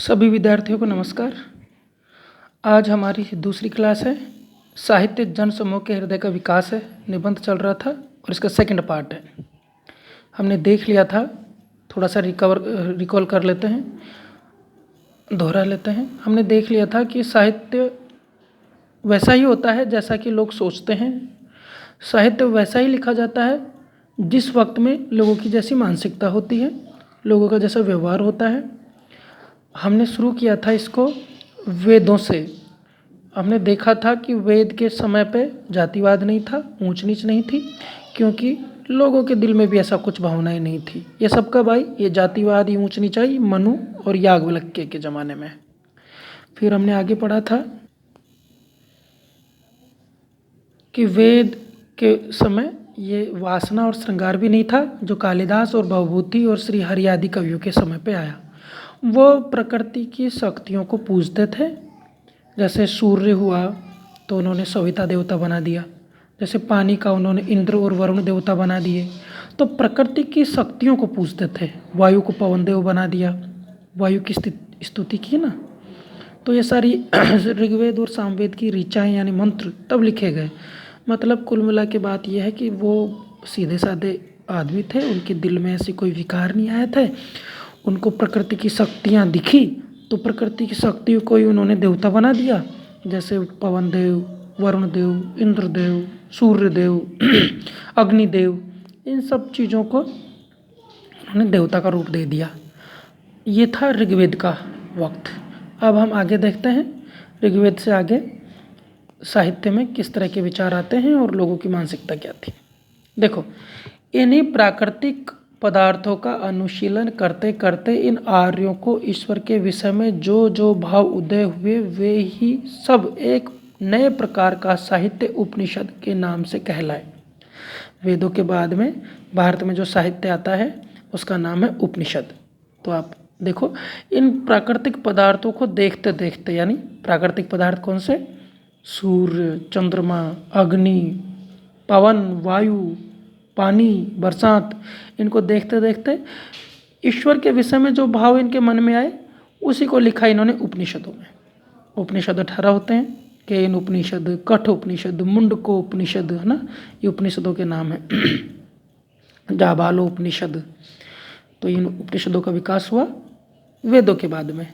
सभी विद्यार्थियों को नमस्कार। आज हमारी दूसरी क्लास है। साहित्य जन समूह के हृदय का विकास है, निबंध चल रहा था और इसका सेकंड पार्ट है। हमने देख लिया था, थोड़ा सा रिकॉल कर लेते हैं, दोहरा लेते हैं। हमने देख लिया था कि साहित्य वैसा ही होता है जैसा कि लोग सोचते हैं। साहित्य वैसा ही लिखा जाता है जिस वक्त में लोगों की जैसी मानसिकता होती है, लोगों का जैसा व्यवहार होता है। हमने शुरू किया था इसको वेदों से। हमने देखा था कि वेद के समय पे जातिवाद नहीं था, ऊंच नीच नहीं थी, क्योंकि लोगों के दिल में भी ऐसा कुछ भावनाएं नहीं थी। ये सब कब आई? ये जातिवाद, ये ऊंच नीच आई मनु और याज्ञवल्क्य के ज़माने में। फिर हमने आगे पढ़ा था कि वेद के समय ये वासना और श्रृंगार भी नहीं था, जो कालिदास और भवभूति और श्री हरि आदि कवियों के समय पे आया। वो प्रकृति की शक्तियों को पूजते थे। जैसे सूर्य हुआ तो उन्होंने सविता देवता बना दिया, जैसे पानी का उन्होंने इंद्र और वरुण देवता बना दिए। तो प्रकृति की शक्तियों को पूजते थे। वायु को पवन देव बना दिया, वायु की स्तुति की ना। तो ये सारी ऋग्वेद और सामवेद की ऋचाएँ यानी मंत्र तब लिखे गए। मतलब कुल मिला के बात यह है कि वो सीधे साधे आदमी थे, उनके दिल में ऐसी कोई विकार नहीं आए थे। उनको प्रकृति की शक्तियाँ दिखी तो प्रकृति की शक्तियों को ही उन्होंने देवता बना दिया। जैसे पवन देव, वरुण देव, इंद्र देव, सूर्य देव, अग्निदेव, इन सब चीज़ों को उन्होंने देवता का रूप दे दिया। ये था ऋग्वेद का वक्त। अब हम आगे देखते हैं ऋग्वेद से आगे साहित्य में किस तरह के विचार आते हैं और लोगों की मानसिकता क्या थी। देखो, इन्हीं प्राकृतिक पदार्थों का अनुशीलन करते करते इन आर्यों को ईश्वर के विषय में जो जो भाव उदय हुए, वे ही सब एक नए प्रकार का साहित्य उपनिषद के नाम से कहलाए। वेदों के बाद में भारत में जो साहित्य आता है उसका नाम है उपनिषद। तो आप देखो, इन प्राकृतिक पदार्थों को देखते देखते, यानी प्राकृतिक पदार्थ कौन से? सूर्य, चंद्रमा, अग्नि, पवन, वायु, पानी, बरसात, इनको देखते देखते ईश्वर के विषय में जो भाव इनके मन में आए उसी को लिखा इन्होंने उपनिषदों में। उपनिषद 18 होते हैं, केन उपनिषद, कठ उपनिषद, मुंडको उपनिषद, है ना, ये उपनिषदों के नाम है। जाबालो उपनिषद। तो इन उपनिषदों का विकास हुआ वेदों के बाद में।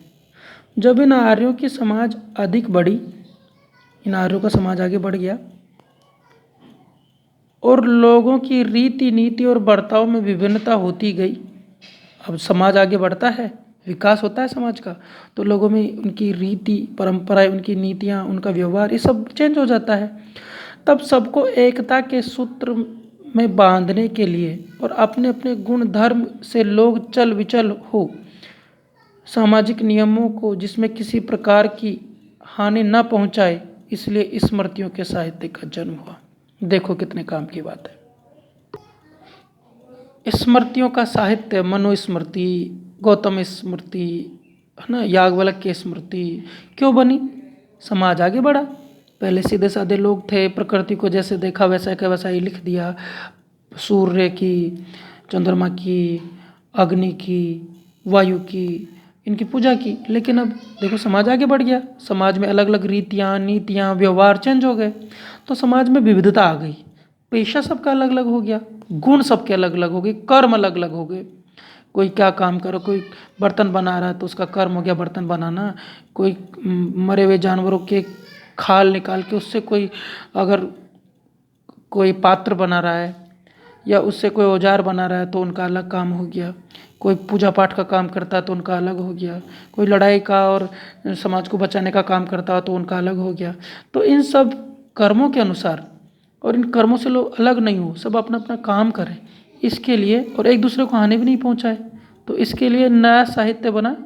जब इन आर्यों की समाज अधिक बढ़ी, इन आर्यों का समाज आगे बढ़ गया और लोगों की रीति नीति और बर्ताव में विभिन्नता होती गई। अब समाज आगे बढ़ता है, विकास होता है समाज का, तो लोगों में उनकी रीति परंपराएं, उनकी नीतियाँ, उनका व्यवहार, ये सब चेंज हो जाता है। तब सबको एकता के सूत्र में बांधने के लिए और अपने अपने गुण धर्म से लोग चल विचल हो, सामाजिक नियमों को जिसमें किसी प्रकार की हानि न पहुँचाए, इसलिए स्मृतियों के साहित्य का जन्म हुआ। देखो कितने काम की बात है। स्मृतियों का साहित्य, मनुस्मृति, गौतम स्मृति, है ना, याज्ञवल्क्य स्मृति क्यों बनी? समाज आगे बढ़ा। पहले सीधे साधे लोग थे, प्रकृति को जैसे देखा वैसा का वैसा ही लिख दिया। सूर्य की, चंद्रमा की, अग्नि की, वायु की, इनकी पूजा की। लेकिन अब देखो समाज आगे बढ़ गया, समाज में अलग अलग रीतियाँ, नीतियाँ, व्यवहार चेंज हो गए, तो समाज में विविधता आ गई। पेशा सबका अलग अलग हो गया, गुण सबके अलग अलग हो गए, कर्म अलग अलग हो गए। कोई क्या काम करो, कोई बर्तन बना रहा है तो उसका कर्म हो गया बर्तन बनाना। कोई मरे हुए जानवरों के खाल निकाल के उससे कोई अगर कोई पात्र बना रहा है या उससे कोई औजार बना रहा है तो उनका अलग काम हो गया। कोई पूजा पाठ का काम करता है तो उनका अलग हो गया। कोई लड़ाई का और समाज को बचाने का काम करता है तो उनका अलग हो गया। तो इन सब कर्मों के अनुसार, और इन कर्मों से लोग अलग नहीं हो, सब अपना अपना काम करें इसके लिए, और एक दूसरे को हानि भी नहीं पहुंचाए। तो इसके लिए नया साहित्य बना।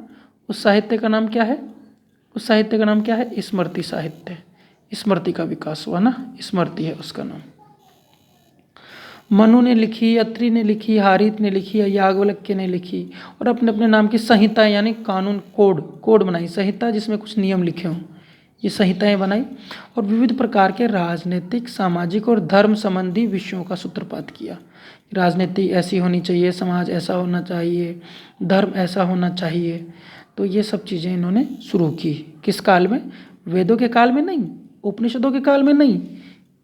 उस साहित्य का नाम क्या है? उस साहित्य का नाम क्या है? स्मृति साहित्य। स्मृति का विकास हुआ ना, स्मृति है उसका नाम। मनु ने लिखी, अत्रि ने लिखी, हारित ने लिखी, याज्ञवल्क्य ने लिखी, और अपने अपने नाम की संहिता यानी कानून, कोड बनाई। संहिता जिसमें कुछ नियम लिखे हों, ये संहिताएं बनाई और विविध प्रकार के राजनीतिक, सामाजिक और धर्म संबंधी विषयों का सूत्रपात किया। राजनीति ऐसी होनी चाहिए, समाज ऐसा होना चाहिए, धर्म ऐसा होना चाहिए। तो ये सब चीज़ें इन्होंने शुरू की। किस काल में? वेदों के काल में नहीं, उपनिषदों के काल में नहीं,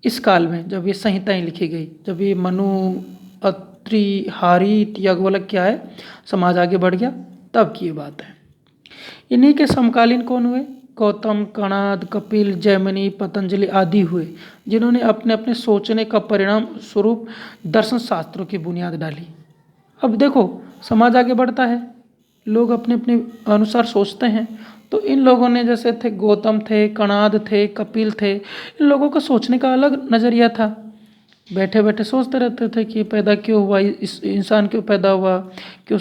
इस काल में जब ये संहिताएं लिखी गई, जब ये मनु, अत्रि, हारीत, याज्ञवल्क्य क्या है, समाज आगे बढ़ गया, तब की ये बात है। इन्हीं के समकालीन कौन हुए? गौतम, कणाद, कपिल, जैमिनी, पतंजलि आदि हुए, जिन्होंने अपने अपने सोचने का परिणाम स्वरूप दर्शन शास्त्रों की बुनियाद डाली। अब देखो, समाज आगे बढ़ता है, लोग अपने अपने अनुसार सोचते हैं। तो इन लोगों ने, जैसे थे गौतम थे, कणाद थे, कपिल थे, इन लोगों का सोचने का अलग नज़रिया था। बैठे बैठे सोचते रहते थे कि पैदा क्यों हुआ, इस इंसान क्यों पैदा हुआ, क्यों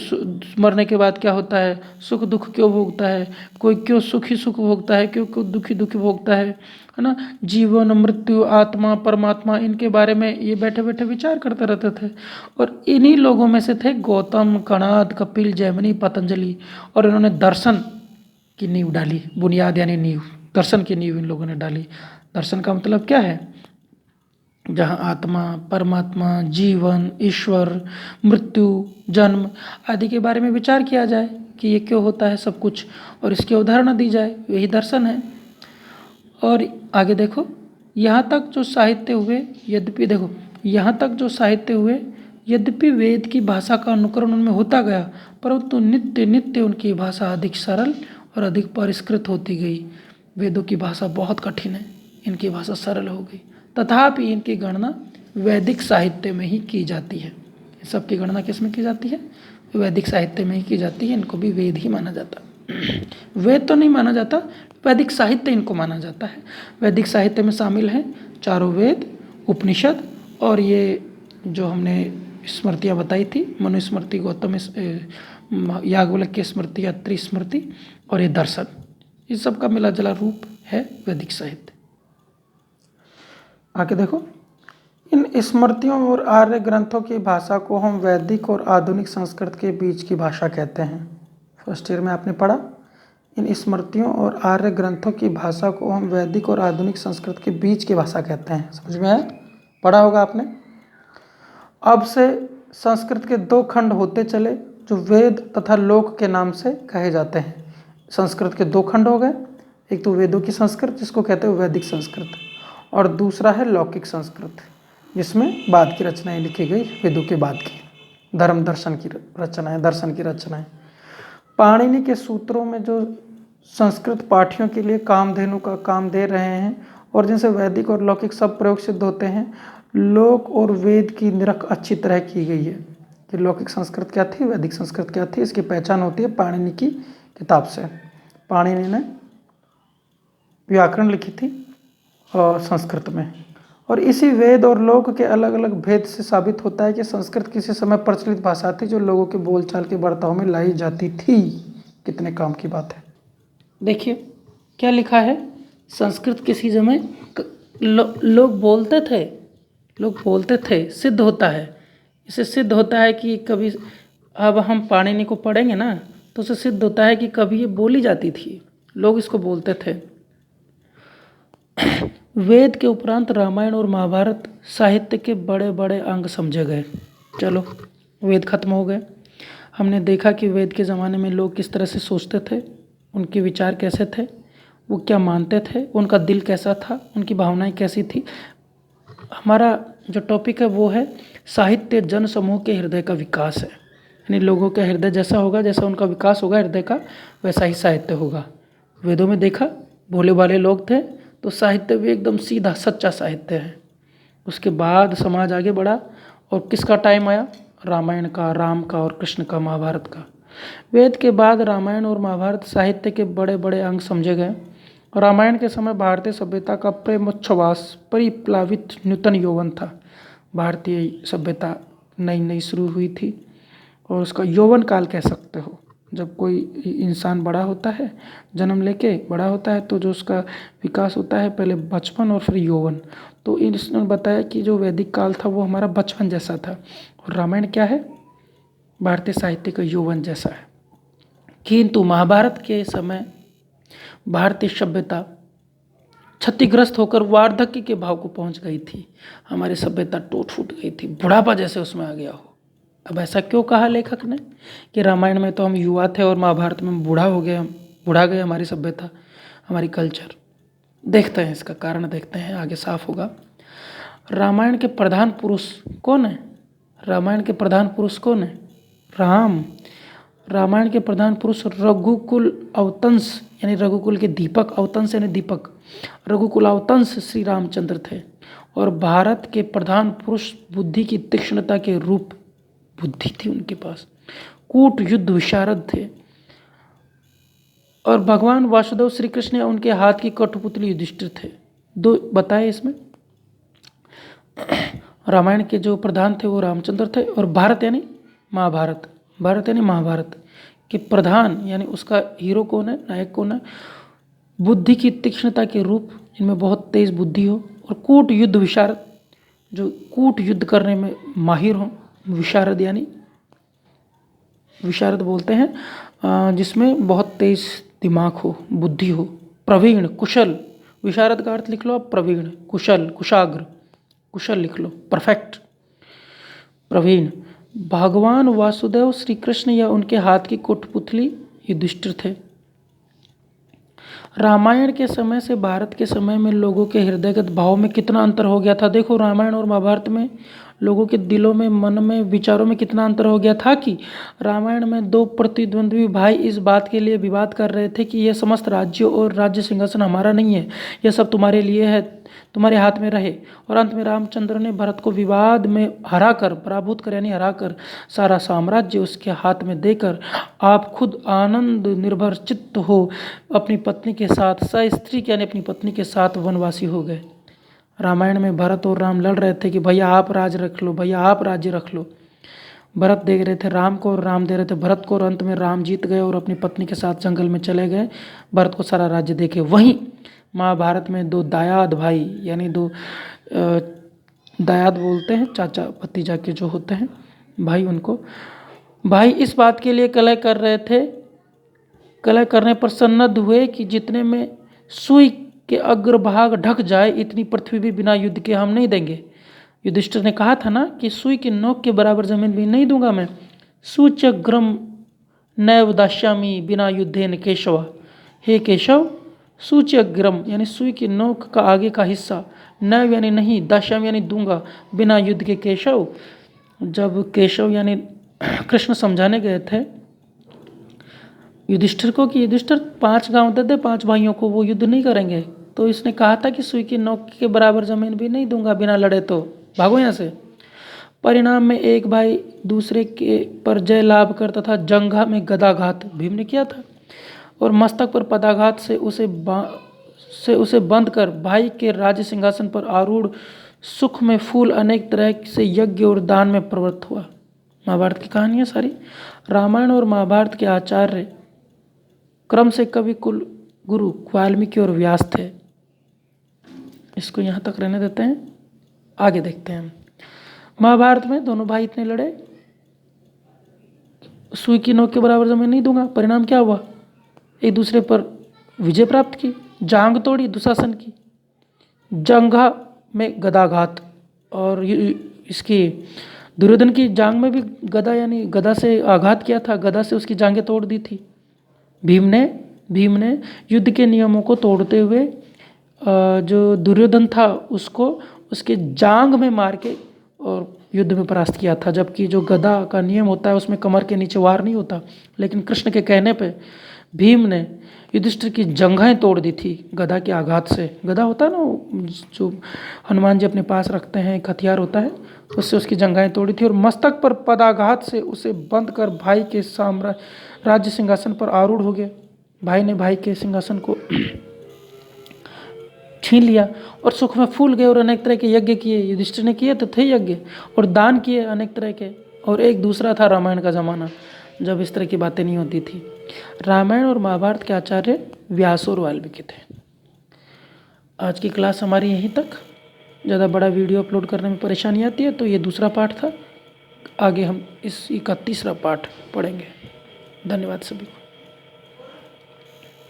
मरने के बाद क्या होता है, सुख दुख क्यों भोगता है, कोई क्यों सुखी सुख भोगता है, क्यों क्यों दुखी दुखी भोगता है ना। जीवन, मृत्यु, आत्मा, परमात्मा, इनके बारे में ये बैठे बैठे विचार करते रहते थे। और इन्हीं लोगों में से थे गौतम, कणाद, कपिल, जैमिनी, पतंजलि। और इन्होंने दर्शन की नींव डाली, बुनियाद यानी नींव, दर्शन की नींव इन लोगों ने डाली। दर्शन का मतलब क्या है? जहाँ आत्मा, परमात्मा, जीवन, ईश्वर, मृत्यु, जन्म आदि के बारे में विचार किया जाए कि ये क्यों होता है सब कुछ, और इसकी उदाहरण दी जाए, यही दर्शन है। और आगे देखो, यहाँ तक जो साहित्य हुए, यद्यपि देखो, यहाँ तक जो साहित्य हुए, यद्यपि वेद की भाषा का अनुकरण उनमें होता गया, परंतु नित्य नित्य उनकी भाषा अधिक सरल और अधिक परिष्कृत होती गई। वेदों की भाषा बहुत कठिन है, इनकी भाषा सरल हो गई। तथापि इनकी गणना वैदिक साहित्य में ही की जाती है। इन सब की गणना किस में की जाती है? वैदिक साहित्य में ही की जाती है। इनको भी वेद ही माना जाता है। वेद तो नहीं माना जाता, वैदिक साहित्य इनको माना जाता है। वैदिक साहित्य में शामिल हैं चारों वेद, उपनिषद, और ये जो हमने स्मृतियाँ बताई थी, मनुस्मृति, गौतम, याज्ञवल्क्य स्मृति, अत्रि स्मृति, और ये दर्शन, इस सब का मिला जुला रूप है वैदिक साहित्य। आगे देखो, इन स्मृतियों और आर्य ग्रंथों की भाषा को हम वैदिक और आधुनिक संस्कृत के बीच की भाषा कहते हैं। फर्स्ट ईयर में आपने पढ़ा, इन स्मृतियों और आर्य ग्रंथों की भाषा को हम वैदिक और आधुनिक संस्कृत के बीच की भाषा कहते हैं। समझ में आया? पढ़ा होगा आपने। अब से संस्कृत के दो खंड होते चले, जो वेद तथा लोक के नाम से कहे जाते हैं। संस्कृत के दो खंड हो गए, एक तो वेदों की संस्कृत जिसको कहते हैं वैदिक संस्कृत, और दूसरा है लौकिक संस्कृत, जिसमें बाद की रचनाएं लिखी गई, वेदों के बाद की धर्म दर्शन की रचनाएं, दर्शन की रचनाएं। पाणिनि के सूत्रों में जो संस्कृत पाठियों के लिए कामधेनु का काम दे रहे हैं, और जिनसे वैदिक और लौकिक सब प्रयोग सिद्ध होते हैं, लोक और वेद की निरख अच्छी तरह की गई है कि लौकिक संस्कृत क्या थी, वैदिक संस्कृत क्या थी। इसकी पहचान होती है पाणिनि की किताब से। पाणिनि ने व्याकरण लिखी थी और संस्कृत में, और इसी वेद और लोक के अलग अलग भेद से साबित होता है कि संस्कृत किसी समय प्रचलित भाषा थी जो लोगों के बोलचाल के बर्ताव में लाई जाती थी। कितने काम की बात है। देखिए क्या लिखा है, संस्कृत किसी समय लोग बोलते थे, सिद्ध होता है। इससे सिद्ध होता है कि कभी, अब हम पाणिनि को पढ़ेंगे ना, तो उससे सिद्ध होता है कि कभी ये बोली जाती थी, लोग इसको बोलते थे। वेद के उपरांत रामायण और महाभारत साहित्य के बड़े बड़े अंग समझे गए। चलो, वेद खत्म हो गए। हमने देखा कि वेद के ज़माने में लोग किस तरह से सोचते थे, उनके विचार कैसे थे, वो क्या मानते थे, उनका दिल कैसा था, उनकी भावनाएं कैसी थी। हमारा जो टॉपिक है वो है साहित्य जन समूह के हृदय का विकास है। यानी लोगों का हृदय जैसा होगा, जैसा उनका विकास होगा हृदय का, वैसा ही साहित्य होगा। वेदों में देखा, भोले भाले लोग थे, तो साहित्य भी एकदम सीधा सच्चा साहित्य है। उसके बाद समाज आगे बढ़ा, और किसका टाइम आया? रामायण का, राम का और कृष्ण का, महाभारत का। वेद के बाद रामायण और महाभारत साहित्य के बड़े बड़े अंग समझे गए। रामायण के समय भारतीय सभ्यता का प्रेमोच्छ्वास परिप्लावित नूतन यौवन था। भारतीय सभ्यता नई नई शुरू हुई थी, और उसका यौवन काल कह सकते हो। जब कोई इंसान बड़ा होता है, जन्म लेके बड़ा होता है, तो जो उसका विकास होता है, पहले बचपन और फिर यौवन। तो इसने बताया कि जो वैदिक काल था वो हमारा बचपन जैसा था, और रामायण क्या है? भारतीय साहित्य का यौवन जैसा है। किंतु महाभारत के समय भारतीय सभ्यता क्षतिग्रस्त होकर वार्धक्य के भाव को पहुंच गई थी। हमारी सभ्यता टूट फूट गई थी, बुढ़ापा जैसे उसमें आ गया हो। अब ऐसा क्यों कहा लेखक ने कि रामायण में तो हम युवा थे और महाभारत में बुढ़ा गए हमारी सभ्यता, हमारी कल्चर। देखते हैं इसका कारण, देखते हैं, आगे साफ होगा। रामायण के प्रधान पुरुष कौन है? रामायण के प्रधान पुरुष कौन है? राम। रामायण के प्रधान पुरुष रघुकुल अवतंस यानी रघुकुल के दीपक, अवतंस यानी दीपक, रघुकुल अवतंस श्री रामचंद्र थे। और भारत के प्रधान पुरुष बुद्धि की तीक्ष्णता के रूप, बुद्धि थी उनके पास, कूट युद्ध विशारद थे। और भगवान वासुदेव श्री कृष्ण या उनके हाथ की कठपुतली युधिष्ठिर थे। दो बताए इसमें। रामायण के जो प्रधान थे वो रामचंद्र थे, और भारत यानी महाभारत, भारत यानी महाभारत के प्रधान यानी उसका हीरो कौन है, नायक कौन है? बुद्धि की तीक्ष्णता के रूप, इनमें बहुत तेज बुद्धि हो, और कूट युद्ध विशारद, जो कूट युद्ध करने में माहिर हो। विशारद यानी विशारद बोलते हैं जिसमें बहुत तेज दिमाग हो, बुद्धि हो। प्रवीण, कुशल, विशारद का अर्थ लिख लो आप, प्रवीण, कुशल, कुशाग्र, कुशल लिख लो, परफेक्ट, प्रवीण। भगवान वासुदेव श्री कृष्ण या उनके हाथ की कठपुतली युधिष्ठिर थे। रामायण के समय से भारत के समय में लोगों के हृदयगत भाव में कितना अंतर हो गया था। देखो, रामायण और महाभारत में लोगों के दिलों में, मन में, विचारों में कितना अंतर हो गया था कि रामायण में दो प्रतिद्वंद्वी भाई इस बात के लिए विवाद कर रहे थे कि यह समस्त राज्यों और राज्य सिंहासन हमारा नहीं है, यह सब तुम्हारे लिए है, तुम्हारे हाथ में रहे। और अंत में रामचंद्र ने भरत को विवाद में हराकर, पराभूत कर यानी हराकर, सारा साम्राज्य उसके हाथ में देकर आप खुद आनंद निर्भर चित्त हो अपनी पत्नी के साथ, सस्त्री यानी अपनी पत्नी के साथ वनवासी हो गए। रामायण में भरत और राम लड़ रहे थे कि भैया आप राज रख लो, भैया आप राज्य रख लो। भरत दे रहे थे राम को और राम दे रहे थे भरत को, और अंत में राम जीत गए और अपनी पत्नी के साथ जंगल में चले गए, भरत को सारा राज्य देके। वहीं महाभारत में दो दायाद भाई यानी दो दायाद बोलते हैं, चाचा भतीजा के जो होते हैं भाई, उनको भाई इस बात के लिए कलह कर रहे थे, कलह करने पर सन्नद्ध हुए कि जितने में सुई के अग्रभाग ढक जाए इतनी पृथ्वी भी बिना युद्ध के हम नहीं देंगे। युधिष्ठिर ने कहा था ना कि सुई की नोक के बराबर जमीन भी नहीं दूंगा मैं। सूच्यग्रम नैव दास्यामि बिना युद्धेन केशव, हे केशव, सूच्यग्रम यानी सुई की नोक का आगे का हिस्सा, नैव यानी नहीं, दास्यामि यानी दूंगा, बिना युद्ध के केशव। जब केशव यानी कृष्ण समझाने गए थे युधिष्ठिर को कि युधिष्ठिर 5 गांव दे दे 5 भाइयों को, वो युद्ध नहीं करेंगे, तो इसने कहा था कि सुई की नोक के बराबर जमीन भी नहीं दूंगा बिना लड़े, तो भागो यहाँ से। परिणाम में एक भाई दूसरे के पर जय लाभ कर तथा जंघा में गदाघात भीम ने किया था, और मस्तक पर पदाघात से उसे बंद कर भाई के राज्य सिंहासन पर आरूढ़ सुख में फूल अनेक तरह से यज्ञ और दान में प्रवृत्त हुआ। महाभारत की कहानी है सारी। रामायण और महाभारत के आचार्य क्रम से कवि कुल गुरु वाल्मीकि और व्यास थे। इसको यहाँ तक रहने देते हैं, आगे देखते हैं। महाभारत में दोनों भाई इतने लड़े, सुई की नोक के बराबर जमीन नहीं दूंगा। परिणाम क्या हुआ? एक दूसरे पर विजय प्राप्त की, जांग तोड़ी दुशासन की, जंघा में गदाघात, और इसकी दुर्योधन की जांग में भी गदा यानी गदा से आघात किया था, गदा से उसकी जांघें तोड़ दी थी। भीम ने युद्ध के नियमों को तोड़ते हुए जो दुर्योधन था उसको उसके जांग में मार के और युद्ध में परास्त किया था। जबकि जो गदा का नियम होता है उसमें कमर के नीचे वार नहीं होता, लेकिन कृष्ण के कहने पे भीम ने युधिष्ठिर की जंघें तोड़ दी थी गदा के आघात से। गदा होता है ना जो हनुमान जी अपने पास रखते हैं, एक हथियार होता है, उससे उसकी जंघें तोड़ी थी, और मस्तक पर पदाघात से उसे बंद कर भाई के राज्य सिंहासन पर आरूढ़ हो गए। भाई ने भाई के सिंहासन को छीन लिया और सुख में फूल गए, और अनेक तरह के यज्ञ किए। युधिष्ठिर ने किए तो थे यज्ञ, और दान किए अनेक तरह के। और एक दूसरा था रामायण का ज़माना, जब इस तरह की बातें नहीं होती थी। रामायण और महाभारत के आचार्य व्यास और वाल्मीकि थे। आज की क्लास हमारी यहीं तक। ज़्यादा बड़ा वीडियो अपलोड करने में परेशानी आती है, तो ये दूसरा पार्ट था। आगे हम इसी का तीसरा पार्ट पढ़ेंगे। धन्यवाद सभी को।